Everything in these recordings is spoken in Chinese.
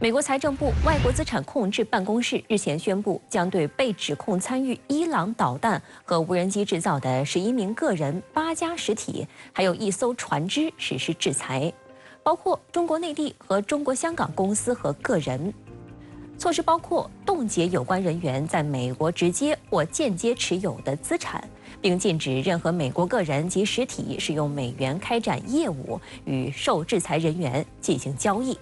美国财政部外国资产控制办公室日前宣布，将对被指控参与伊朗导弹和无人机制造的11名个人、8家实体，还有1艘船只实施制裁，包括中国内地和中国香港公司和个人。措施包括冻结有关人员在美国直接或间接持有的资产，并禁止任何美国个人及实体使用美元开展业务，与受制裁人员进行交易。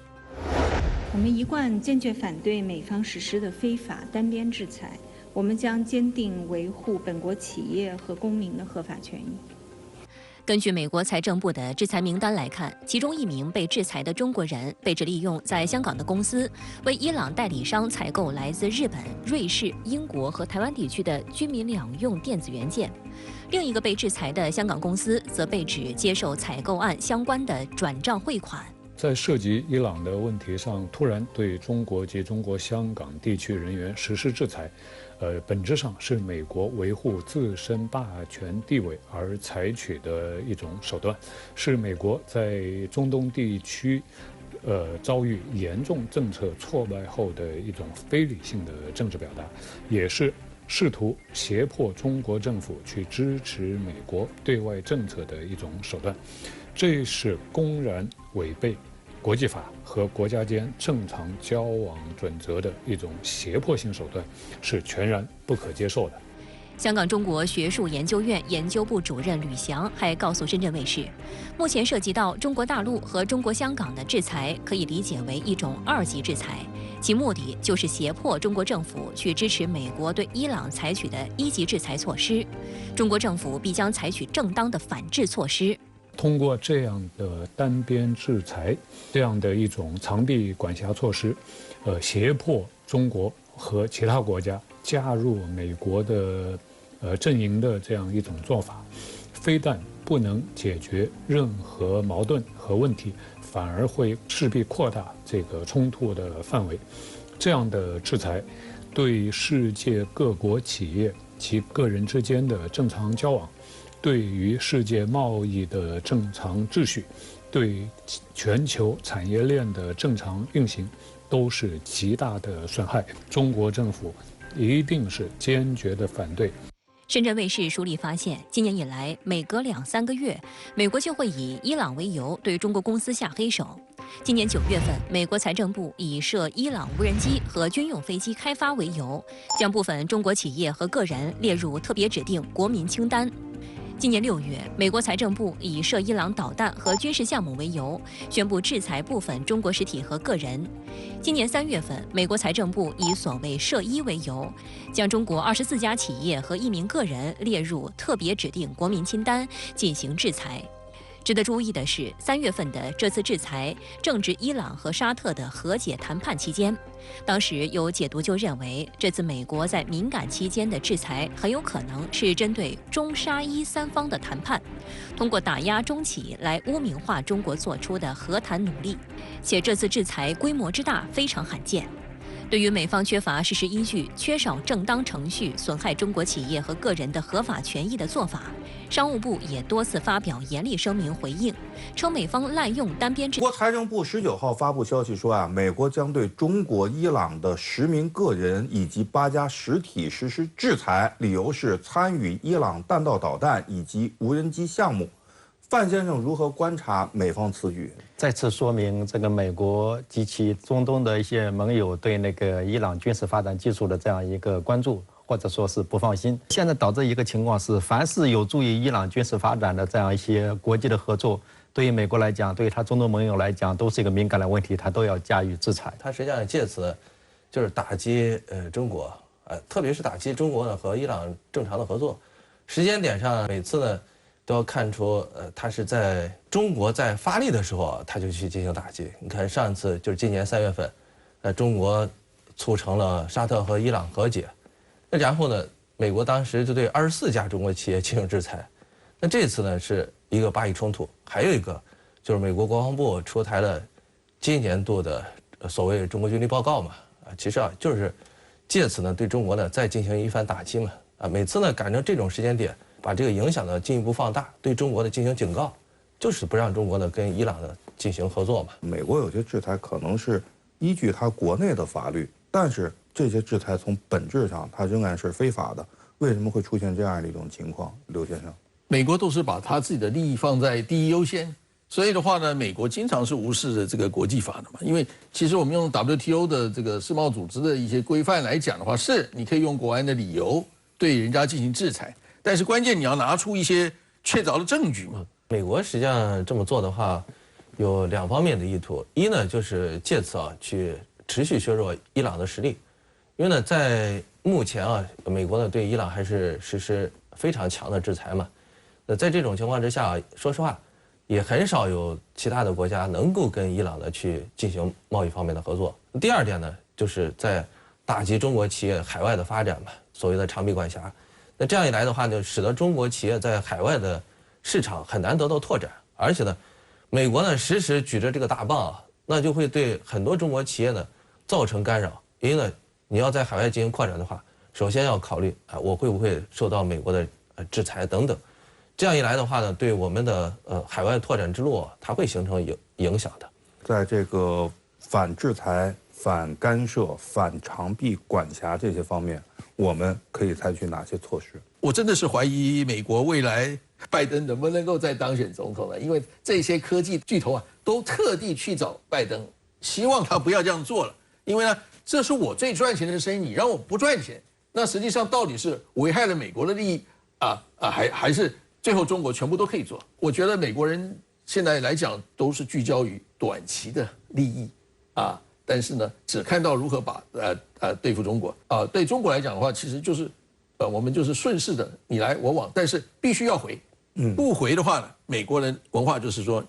我们一贯坚决反对美方实施的非法单边制裁，我们将坚定维护本国企业和公民的合法权益。根据美国财政部的制裁名单来看，其中1名被制裁的中国人被指利用在香港的公司为伊朗代理商采购来自日本、瑞士、英国和台湾地区的军民两用电子元件。另一个被制裁的香港公司则被指接受采购案相关的转账汇款。在涉及伊朗的问题上，突然对中国及中国香港地区人员实施制裁，本质上是美国维护自身霸权地位而采取的一种手段，是美国在中东地区遭遇严重政策挫败后的一种非理性的政治表达，也是试图胁迫中国政府去支持美国对外政策的一种手段，这是公然违背国际法和国家间正常交往准则的一种胁迫性手段，是全然不可接受的。香港中国学术研究院研究部主任吕翔还告诉深圳卫视，目前涉及到中国大陆和中国香港的制裁，可以理解为一种2级制裁，其目的就是胁迫中国政府去支持美国对伊朗采取的1级制裁措施，中国政府必将采取正当的反制措施。通过这样的单边制裁，这样的一种长臂管辖措施，胁迫中国和其他国家加入美国的阵营的这样一种做法，非但不能解决任何矛盾和问题，反而会势必扩大这个冲突的范围。这样的制裁对世界各国企业及个人之间的正常交往，对于世界贸易的正常秩序，对全球产业链的正常运行，都是极大的损害。中国政府一定是坚决的反对。深圳卫视梳理发现，今年以来，每隔2、3个月，美国就会以伊朗为由对中国公司下黑手。今年9月份，美国财政部以涉伊朗无人机和军用飞机开发为由，将部分中国企业和个人列入特别指定国民清单。今年6月，美国财政部以涉伊朗导弹和军事项目为由，宣布制裁部分中国实体和个人。今年3月份，美国财政部以所谓涉伊为由，将中国24家企业和1名个人列入特别指定国民清单进行制裁。值得注意的是，3月份的这次制裁正值伊朗和沙特的和解谈判期间。当时有解读就认为，这次美国在敏感期间的制裁很有可能是针对中沙伊3方的谈判，通过打压中企来污名化中国做出的和谈努力，且这次制裁规模之大非常罕见。对于美方缺乏事实依据、缺少正当程序、损害中国企业和个人的合法权益的做法，商务部也多次发表严厉声明回应，称美方滥用单边制。国财政部19号发布消息说美国将对中国、伊朗的10名个人以及8家实体实施制裁，理由是参与伊朗弹道导弹以及无人机项目。范先生如何观察美方此举？再次说明这个美国及其中东的一些盟友对那个伊朗军事发展技术的这样一个关注，或者说是不放心。现在导致一个情况是，凡是有助于伊朗军事发展的这样一些国际的合作，对于美国来讲，对于他中东盟友来讲，都是一个敏感的问题，他都要加以制裁。他实际上借此就是打击中国，特别是打击中国呢和伊朗正常的合作。时间点上，每次呢都要看出，他是在中国在发力的时候，他就去进行打击。你看上一次就是今年3月份，中国促成了沙特和伊朗和解，那然后呢，美国当时就对24家中国企业进行制裁。那这次呢是一个巴以冲突，还有一个就是美国国防部出台了今年度的所谓中国军力报告嘛，其实就是借此呢对中国呢再进行一番打击嘛，每次呢赶上这种时间点，把这个影响呢进一步放大，对中国的进行警告，就是不让中国呢跟伊朗呢进行合作嘛。美国有些制裁可能是依据它国内的法律，但是这些制裁从本质上它仍然是非法的。为什么会出现这样的一种情况，刘先生？美国都是把他自己的利益放在第一优先，所以的话呢，美国经常是无视这个国际法的嘛。因为其实我们用 WTO 的这个世贸组织的一些规范来讲的话，是你可以用国安的理由对人家进行制裁，但是关键你要拿出一些确凿的证据嘛。美国实际上这么做的话，有2方面的意图。一呢，就是借此去持续削弱伊朗的实力，因为呢，在目前美国呢对伊朗还是实施非常强的制裁嘛。在这种情况之下，说实话，也很少有其他的国家能够跟伊朗呢去进行贸易方面的合作。第二点呢，就是在打击中国企业海外的发展嘛，所谓的长臂管辖。那这样一来的话呢，使得中国企业在海外的市场很难得到拓展，而且呢，美国呢时时举着这个大棒那就会对很多中国企业呢造成干扰。因为呢，你要在海外进行扩展的话，首先要考虑我会不会受到美国的制裁等等。这样一来的话呢，对我们的海外拓展之路它会形成影响的。在这个反制裁、反干涉、反长臂管辖这些方面，我们可以采取哪些措施？我真的是怀疑美国未来拜登能不能够再当选总统了，因为这些科技巨头都特地去找拜登，希望他不要这样做了，因为呢，这是我最赚钱的生意，你让我不赚钱，那实际上到底是危害了美国的利益还是最后中国全部都可以做？我觉得美国人现在来讲都是聚焦于短期的利益但是呢，只看到如何把对付中国对中国来讲的话，其实就是我们就是顺势的你来我往，但是必须要回，不回的话呢，美国人文化就是说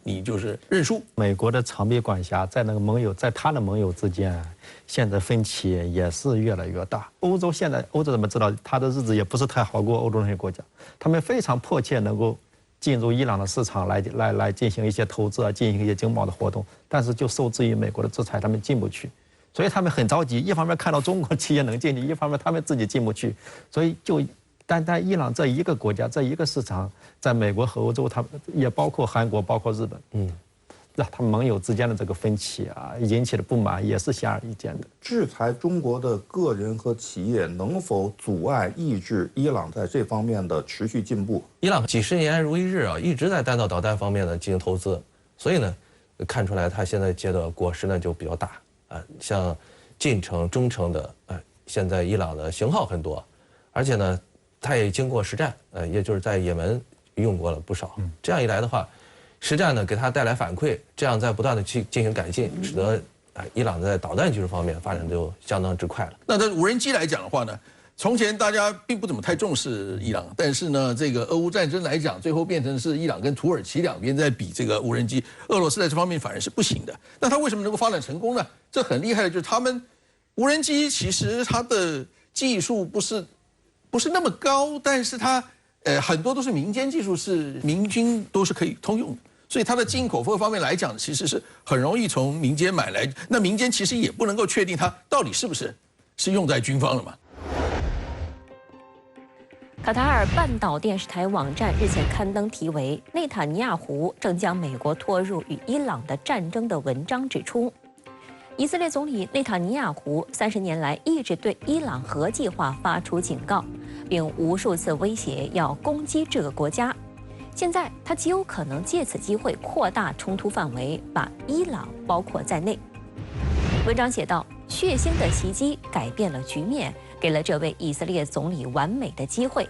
你就是认输。美国的长臂管辖在那个盟友，在他的盟友之间，现在分歧也是越来越大。欧洲怎么知道他的日子也不是太好过？欧洲那些国家，他们非常迫切能够进入伊朗的市场来进行一些投资进行一些经贸的活动，但是就受制于美国的制裁，他们进不去。所以他们很着急，一方面看到中国企业能进去，一方面他们自己进不去，所以就单伊朗这一个国家，这一个市场，在美国和欧洲，他也包括韩国，包括日本，他们盟友之间的这个分歧引起的不满也是显而易见的。制裁中国的个人和企业能否阻碍抑制伊朗在这方面的持续进步？伊朗几十年如一日一直在弹道导弹方面呢进行投资，所以呢，看出来它现在结的果实呢就比较大。像近程、中程的现在伊朗的型号很多，而且呢，它也经过实战，也就是在也门用过了不少。这样一来的话，实战呢给它带来反馈，这样在不断的去进行改进，使得伊朗在导弹技术方面发展就相当之快了。那在无人机来讲的话呢，从前大家并不怎么太重视伊朗，但是呢，这个俄乌战争来讲，最后变成是伊朗跟土耳其两边在比这个无人机，俄罗斯在这方面反而是不行的。那它为什么能够发展成功呢？这很厉害的就是他们无人机其实它的技术不是那么高，但是它很多都是民间技术，是民军都是可以通用的。所以它的进口各方面来讲，其实是很容易从民间买来。那民间其实也不能够确定它到底是不是用在军方了嘛。卡塔尔半岛电视台网站日前刊登题为《内塔尼亚胡正将美国拖入与伊朗的战争》的文章，指出，以色列总理内塔尼亚胡30年来一直对伊朗核计划发出警告，并无数次威胁要攻击这个国家。现在他极有可能借此机会扩大冲突范围，把伊朗包括在内。文章写道，血腥的袭击改变了局面，给了这位以色列总理完美的机会，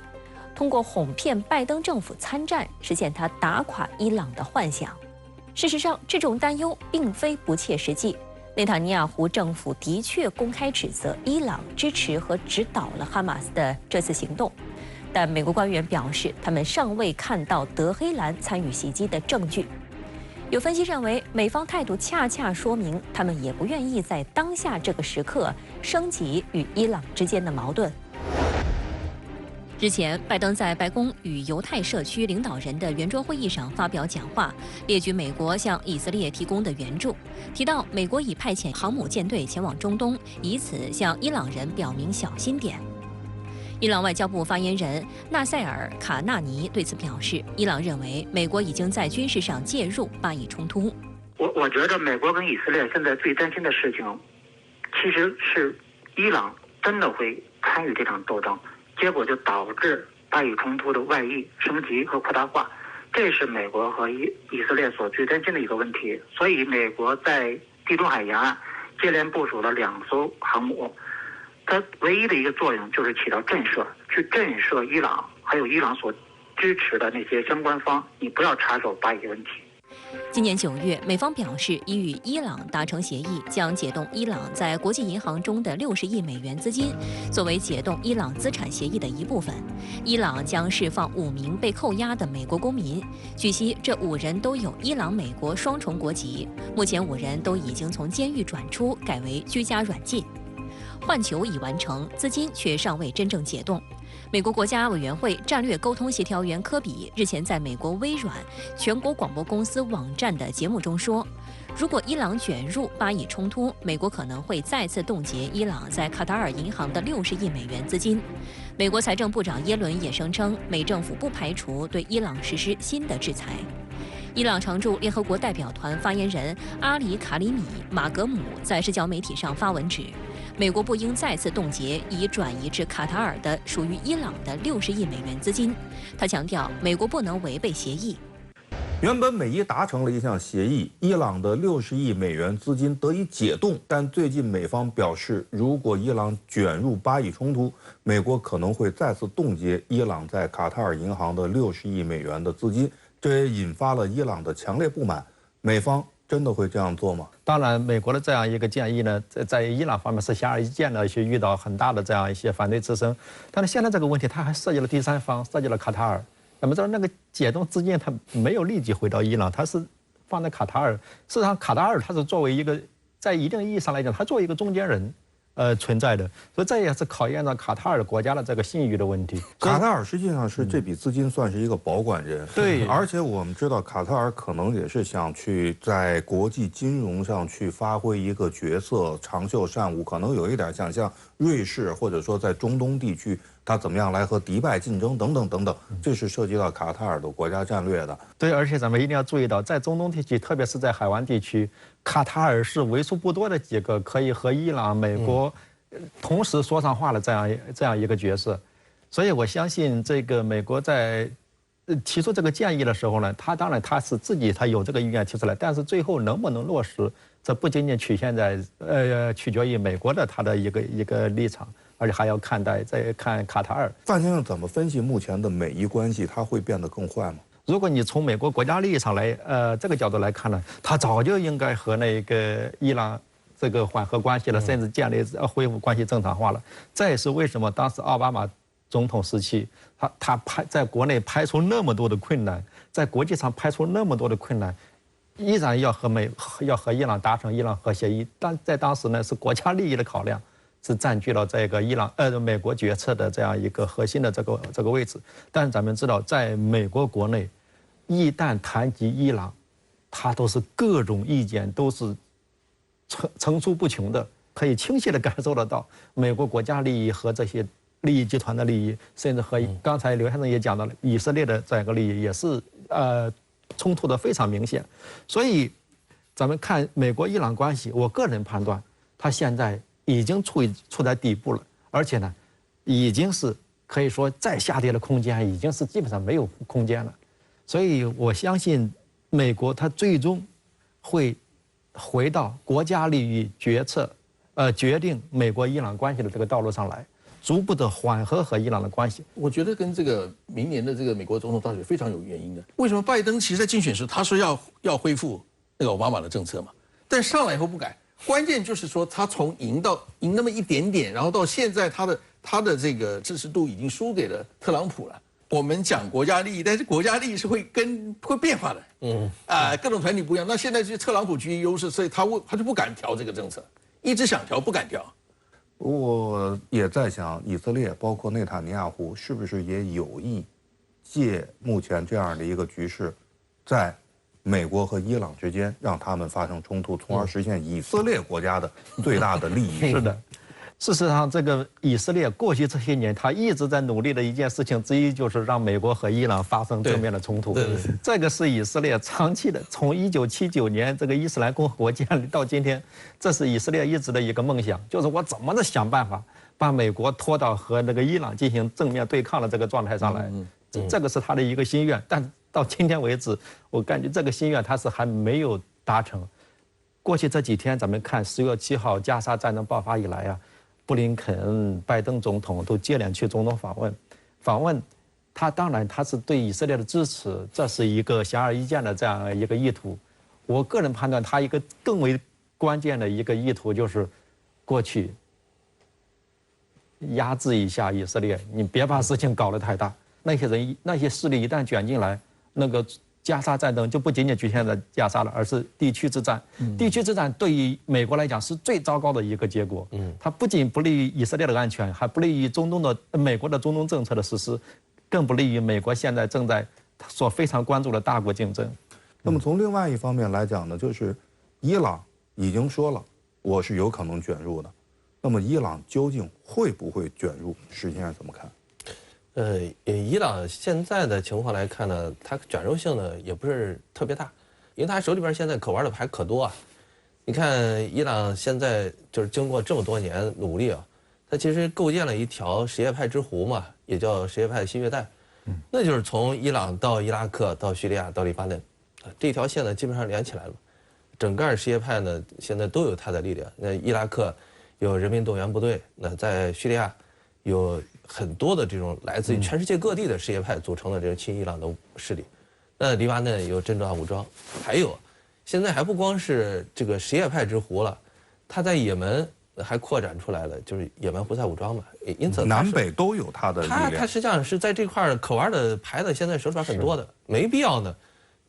通过哄骗拜登政府参战，实现他打垮伊朗的幻想。事实上，这种担忧并非不切实际。内塔尼亚胡政府的确公开指责伊朗支持和指导了哈马斯的这次行动，但美国官员表示，他们尚未看到德黑兰参与袭击的证据。有分析认为，美方态度恰恰说明他们也不愿意在当下这个时刻升级与伊朗之间的矛盾。之前，拜登在白宫与犹太社区领导人的圆桌会议上发表讲话，列举美国向以色列提供的援助，提到美国已派遣航母舰队前往中东，以此向伊朗人表明小心点。伊朗外交部发言人纳赛尔·卡纳尼对此表示，伊朗认为美国已经在军事上介入巴以冲突。我觉着美国跟以色列现在最担心的事情，其实是伊朗真的会参与这场斗争，结果就导致巴以冲突的外溢、升级和扩大化，这是美国和以色列所最担心的一个问题。所以，美国在地中海沿岸接连部署了2艘航母，它唯一的一个作用就是起到震慑，去震慑伊朗，还有伊朗所支持的那些相关方，你不要插手巴以问题。今年9月，美方表示已与伊朗达成协议，将解冻伊朗在国际银行中的60亿美元资金，作为解冻伊朗资产协议的一部分。伊朗将释放5名被扣押的美国公民。据悉，这5人都有伊朗、美国双重国籍。目前5人都已经从监狱转出，改为居家软禁。换球已完成，资金却尚未真正解冻。美国国家委员会战略沟通协调员科比日前在美国微软全国广播公司网站的节目中说，如果伊朗卷入巴以冲突，美国可能会再次冻结伊朗在卡塔尔银行的60亿美元资金。美国财政部长耶伦也声称，美政府不排除对伊朗实施新的制裁。伊朗常驻联合国代表团发言人阿里卡里米马格姆在社交媒体上发文指，美国不应再次冻结已转移至卡塔尔的属于伊朗的60亿美元资金。他强调，美国不能违背协议。原本美伊达成了一项协议，伊朗的60亿美元资金得以解冻，但最近美方表示，如果伊朗卷入巴以冲突，美国可能会再次冻结伊朗在卡塔尔银行的60亿美元的资金，这也引发了伊朗的强烈不满。美方真的会这样做吗？当然，美国的这样一个建议呢，在伊朗方面是显而易见的，去遇到很大的这样一些反对之声。但是现在这个问题，它还涉及了第三方，涉及了卡塔尔。那么那个解冻资金，它没有立即回到伊朗，它是放在卡塔尔。事实上，卡塔尔它是作为一个，在一定意义上来讲，它作为一个中间人，存在的。所以这也是考验到卡塔尔国家的这个信誉的问题。卡塔尔实际上是这笔资金算是一个保管人，对，而且我们知道卡塔尔可能也是想去在国际金融上去发挥一个角色，长袖善舞，可能有一点像瑞士，或者说在中东地区，它怎么样来和迪拜竞争等等等等，这是涉及到卡塔尔的国家战略的。对，而且咱们一定要注意到，在中东地区，特别是在海湾地区，卡塔尔是为数不多的几个可以和伊朗、美国同时说上话的这样一个角色。所以我相信，这个美国在提出这个建议的时候呢，当然他是自己他有这个意愿提出来，但是最后能不能落实，这不仅仅取决于美国的他的一个立场，而且还要再看卡塔尔。范先生怎么分析目前的美伊关系？它会变得更坏吗？如果你从美国国家利益上来，这个角度来看呢，他早就应该和那个伊朗这个缓和关系了，甚至恢复关系正常化了。这也是为什么当时奥巴马总统时期，他在国内排除那么多的困难，在国际上排除那么多的困难，依然要和伊朗达成伊朗核协议，但在当时呢是国家利益的考量，是占据了这个美国决策的这样一个核心的这个位置。但是咱们知道，在美国国内，一旦谈及伊朗，它都是各种意见都是层出不穷的，可以清晰地感受得到美国国家利益和这些利益集团的利益，甚至和刚才刘先生也讲到了以色列的这样一个利益，也是冲突的非常明显。所以咱们看美国伊朗关系，我个人判断，它现在已经处在底部了，而且呢，已经是可以说再下跌的空间已经是基本上没有空间了。所以我相信美国它最终会回到国家利益决定美国伊朗关系的这个道路上来，逐步的缓和和伊朗的关系。我觉得跟这个明年的这个美国总统大选非常有原因的。为什么拜登其实在竞选时他说要恢复那个奥巴马的政策嘛，但上来以后不改，关键就是说他从赢那么一点点，然后到现在他的这个支持度已经输给了特朗普了。我们讲国家利益，但是国家利益是会变化的，各种团体不一样。那现在是特朗普居于优势，所以他就不敢调这个政策，一直想调不敢调。我也在想，以色列包括内塔尼亚胡是不是也有意借目前这样的一个局势，在美国和伊朗之间让他们发生冲突，从而实现以色列国家的最大的利益。是的。事实上，这个以色列过去这些年，他一直在努力的一件事情之一，就是让美国和伊朗发生正面的冲突。这个是以色列长期的，从1979年这个伊斯兰共和国建立到今天，这是以色列一直的一个梦想，就是我怎么的想办法把美国拖到和那个伊朗进行正面对抗的这个状态上来。这个是他的一个心愿，但到今天为止，我感觉这个心愿他是还没有达成。过去这几天，咱们看10月7号加沙战争爆发以来啊。布林肯、拜登总统都接连去中东访问，他当然他是对以色列的支持，这是一个显而易见的这样一个意图。我个人判断，他一个更为关键的一个意图就是，过去压制一下以色列，你别把事情搞得太大。那些势力一旦卷进来，那个加沙战争就不仅仅局限在加沙了，而是地区之战。地区之战对于美国来讲是最糟糕的一个结果。它不仅不利于以色列的安全，还不利于美国的中东政策的实施，更不利于美国现在正在所非常关注的大国竞争。那么从另外一方面来讲呢，就是伊朗已经说了我是有可能卷入的，那么伊朗究竟会不会卷入？石先生怎么看？伊朗现在的情况来看呢，它卷入性呢也不是特别大，因为它手里边现在可玩的牌可多啊。你看伊朗现在就是经过这么多年努力啊，它其实构建了一条什叶派之湖嘛，也叫什叶派新月带，那就是从伊朗到伊拉克到叙利亚到黎巴嫩，这条线呢基本上连起来了。整个什叶派呢现在都有它的力量。那伊拉克有人民动员部队，那在叙利亚有很多的这种来自于全世界各地的什叶派组成的这个亲伊朗的势力，那黎巴嫩有真主党武装，还有现在还不光是这个什叶派之湖了，它在也门还扩展出来了，就是也门胡塞武装嘛，因此南北都有它的力量。它实际上是在这块可玩的牌的，现在手里边很多的，没必要呢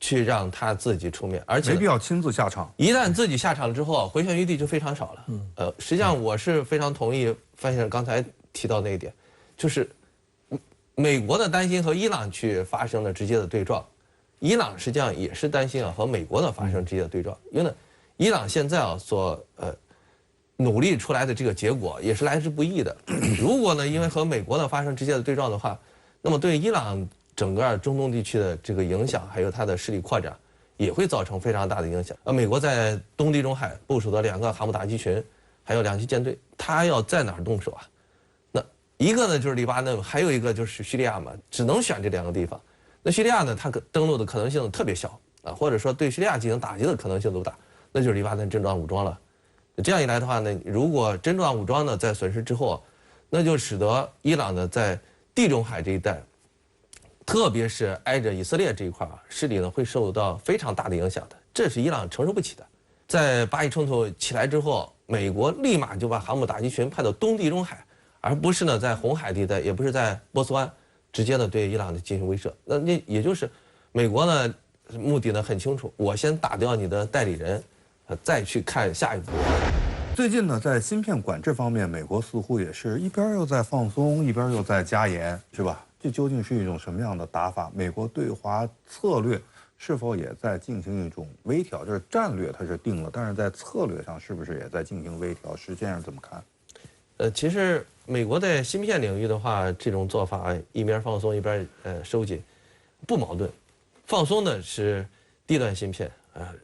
去让他自己出面，而且没必要亲自下场。一旦自己下场之后，回旋余地就非常少了。实际上我是非常同意范先生刚才提到那一点。就是美国的担心和伊朗去发生了直接的对撞，伊朗实际上也是担心和美国的发生直接的对撞，因为呢，伊朗现在所努力出来的这个结果也是来之不易的。如果呢因为和美国的发生直接的对撞的话，那么对伊朗整个中东地区的这个影响，还有它的势力扩展，也会造成非常大的影响。美国在东地中海部署的2个航母打击群，还有2栖舰队，它要在哪儿动手啊？一个呢就是黎巴嫩，还有一个就是叙利亚嘛，只能选这2个地方。那叙利亚呢，它登陆的可能性特别小啊，或者说对叙利亚进行打击的可能性都大，那就是黎巴嫩真主党武装了。这样一来的话呢，如果真主党武装呢在损失之后，那就使得伊朗呢在地中海这一带，特别是挨着以色列这一块势力呢会受到非常大的影响的，这是伊朗承受不起的。在巴以冲突起来之后，美国立马就把航母打击群派到东地中海，而不是呢在红海地带，也不是在波斯湾直接的对伊朗进行威慑。那也就是美国呢目的呢很清楚，我先打掉你的代理人，再去看下一步。最近呢，在芯片管制方面，美国似乎也是一边又在放松，一边又在加严，是吧？这究竟是一种什么样的打法？美国对华策略是否也在进行一种微调？就是战略它是定了，但是在策略上是不是也在进行微调？石先生怎么看？其实美国在芯片领域的话，这种做法一边放松一边收紧，不矛盾。放松呢是低端芯片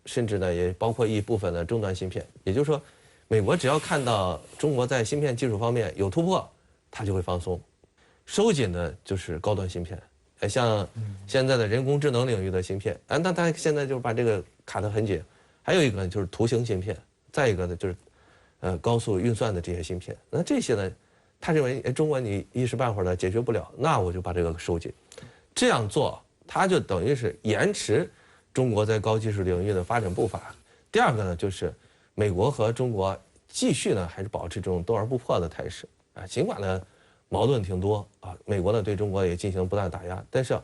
甚至呢也包括一部分的中端芯片。也就是说，美国只要看到中国在芯片技术方面有突破，它就会放松。收紧的就是高端芯片，像现在的人工智能领域的芯片，那它现在就是把这个卡得很紧。还有一个呢就是图形芯片，再一个呢就是高速运算的这些芯片。那这些呢，他认为中国你一时半会儿呢解决不了，那我就把这个收紧。这样做，它就等于是延迟中国在高技术领域的发展步伐。第二个呢，就是美国和中国继续呢还是保持这种斗而不破的态势尽管呢矛盾挺多美国呢对中国也进行不断打压，但是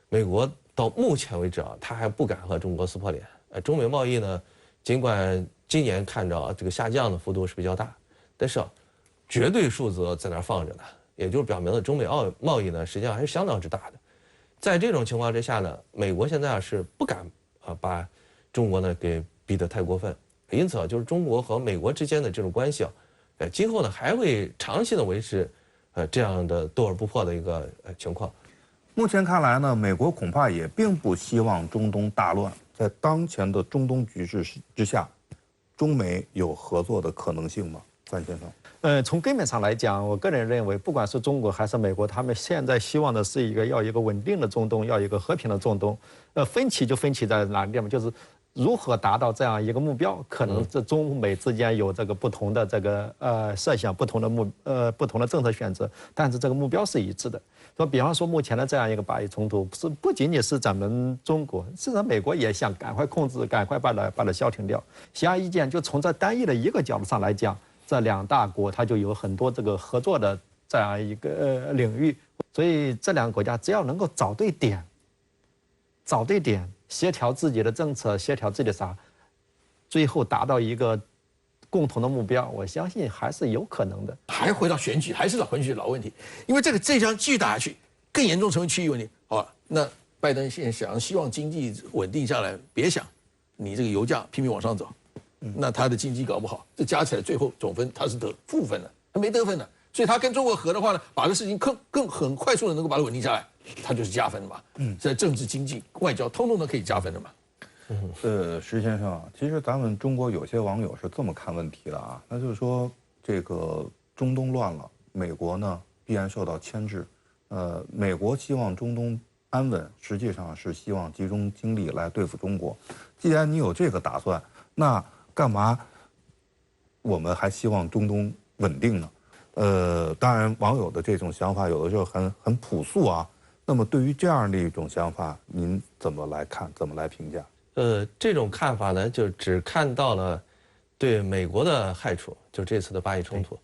美国到目前为止他还不敢和中国撕破脸。中美贸易呢，尽管今年看着这个下降的幅度是比较大，但是绝对数字在那儿放着呢，也就是表明了中美贸易呢实际上还是相当之大的。在这种情况之下呢，美国现在是不敢把中国呢给逼得太过分，因此就是中国和美国之间的这种关系今后呢还会长期的维持这样的斗而不破的一个情况。目前看来呢，美国恐怕也并不希望中东大乱。在当前的中东局势之下，中美有合作的可能性吗？范先生？从根本上来讲，我个人认为，不管是中国还是美国，他们现在希望的是要一个稳定的中东，要一个和平的中东。分歧就分歧在哪个地方？就是如何达到这样一个目标？可能这中美之间有这个不同的这个设想，不同的政策选择，但是这个目标是一致的。说，比方说目前的这样一个巴以冲突，不仅仅是咱们中国，事实上美国也想赶快控制，赶快把它消停掉。显而易见，就从这单一的一个角度上来讲，这两大国它就有很多这个合作的这样一个领域，所以这两个国家只要能够找对点，协调自己的政策，协调自己的啥，最后达到一个共同的目标，我相信还是有可能的。还回到选举，还是选举的老问题，因为这将继续打下去，更严重成为区域问题。好了，那拜登现在希望经济稳定下来，别想你这个油价拼命往上走，那他的经济搞不好，这加起来最后总分他是得负分的，他没得分的，所以他跟中国合的话呢，把这事情很快速的能够把它稳定下来，他就是加分嘛。在政治、经济、外交，通通都可以加分的嘛。石先生，其实咱们中国有些网友是这么看问题的啊，那就是说这个中东乱了，美国呢必然受到牵制，美国希望中东安稳，实际上是希望集中精力来对付中国。既然你有这个打算，那干嘛我们还希望中东稳定呢？当然网友的这种想法有的时候很朴素啊。那么对于这样的一种想法，您怎么来看？怎么来评价？这种看法呢，就只看到了对美国的害处，就这次的巴以冲突，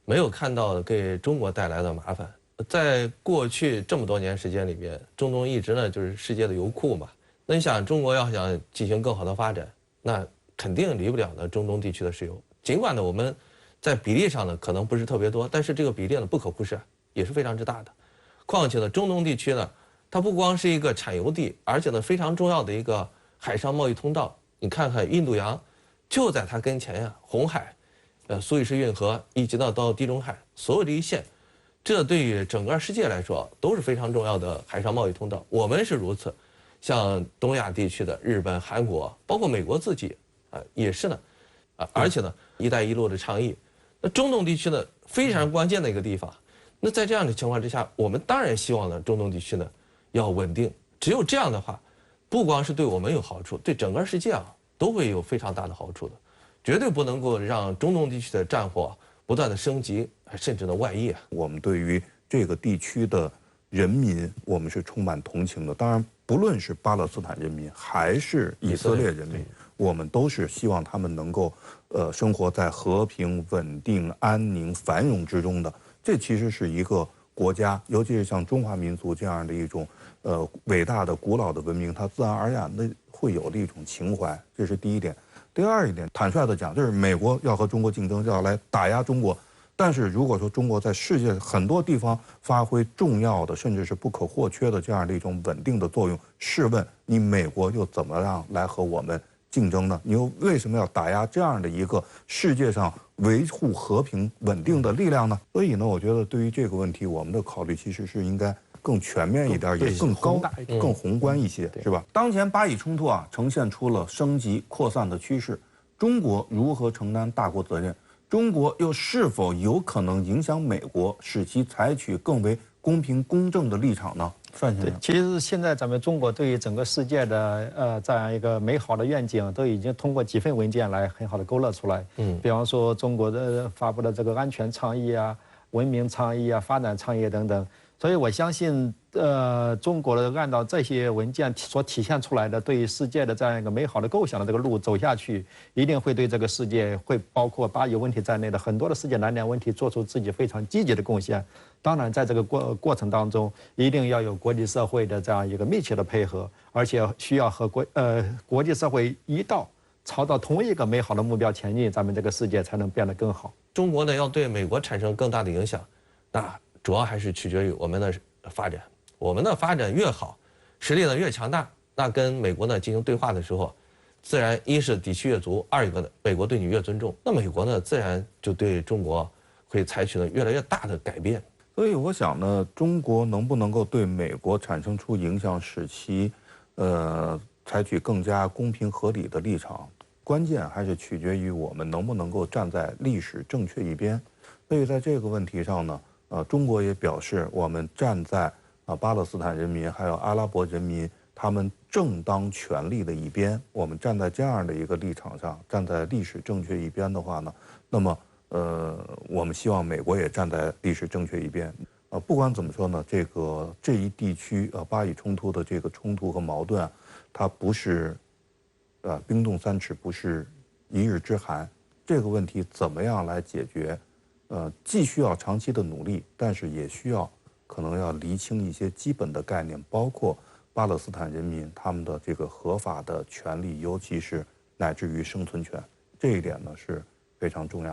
没有看到给中国带来的麻烦。在过去这么多年时间里边，中东一直呢就是世界的油库嘛。那你想，中国要想进行更好的发展，那肯定离不了呢中东地区的石油。尽管呢我们在比例上呢可能不是特别多，但是这个比例呢不可忽视，也是非常之大的。况且呢，中东地区呢，它不光是一个产油地，而且呢非常重要的一个海上贸易通道。你看看印度洋，就在它跟前呀，红海，苏伊士运河，一直到地中海，所有这一线，这对于整个世界来说都是非常重要的海上贸易通道。我们是如此，像东亚地区的日本、韩国，包括美国自己也是呢，而且呢，一带一路的倡议，那中东地区呢非常关键的一个地方。那在这样的情况之下，我们当然希望呢中东地区呢要稳定，只有这样的话，不光是对我们有好处，对整个世界都会有非常大的好处的，绝对不能够让中东地区的战火不断的升级，甚至呢外溢。我们对于这个地区的人民，我们是充满同情的。当然，不论是巴勒斯坦人民还是以色列人民，我们都是希望他们能够生活在和平、稳定、安宁、繁荣之中的。这其实是一个国家，尤其是像中华民族这样的一种伟大的、古老的文明，它自然而然的会有的一种情怀，这是第一点。第二一点，坦率的讲，就是美国要和中国竞争，要来打压中国。但是如果说中国在世界很多地方发挥重要的，甚至是不可或缺的这样的一种稳定的作用，试问你美国又怎么样来和我们竞争呢？你又为什么要打压这样的一个世界上维护和平稳定的力量呢？所以呢，我觉得对于这个问题，我们的考虑其实是应该更全面一点，也更高、更宏观一些，是吧？当前巴以冲突呈现出了升级扩散的趋势，中国如何承担大国责任？中国又是否有可能影响美国，使其采取更为公平公正的立场呢？范先生，其实现在咱们中国对于整个世界的这样一个美好的愿景，都已经通过几份文件来很好的勾勒出来。比方说中国的发布的这个安全倡议啊、文明倡议啊、发展倡议等等。所以我相信，中国的按照这些文件所体现出来的对于世界的这样一个美好的构想的这个路走下去，一定会对这个世界，会包括巴以问题在内的很多的世界难点问题做出自己非常积极的贡献。当然，在这个过程当中，一定要有国际社会的这样一个密切的配合，而且需要和国际社会一道朝到同一个美好的目标前进，咱们这个世界才能变得更好。中国呢，要对美国产生更大的影响，那主要还是取决于我们的发展。我们的发展越好，实力呢越强大，那跟美国呢进行对话的时候，自然一是底气越足，二一个呢，美国对你越尊重，那美国呢自然就对中国会采取了越来越大的改变。所以我想呢，中国能不能够对美国产生出影响，使其采取更加公平合理的立场，关键还是取决于我们能不能够站在历史正确一边。所以在这个问题上呢，中国也表示我们站在巴勒斯坦人民还有阿拉伯人民他们正当权利的一边。我们站在这样的一个立场上，站在历史正确一边的话呢，那么我们希望美国也站在历史正确一边。不管怎么说呢，这一地区巴以冲突的这个冲突和矛盾啊，它不是冰冻三尺，不是一日之寒。这个问题怎么样来解决？既需要长期的努力，但是也需要可能要厘清一些基本的概念，包括巴勒斯坦人民他们的这个合法的权利，尤其是乃至于生存权，这一点呢是非常重要的。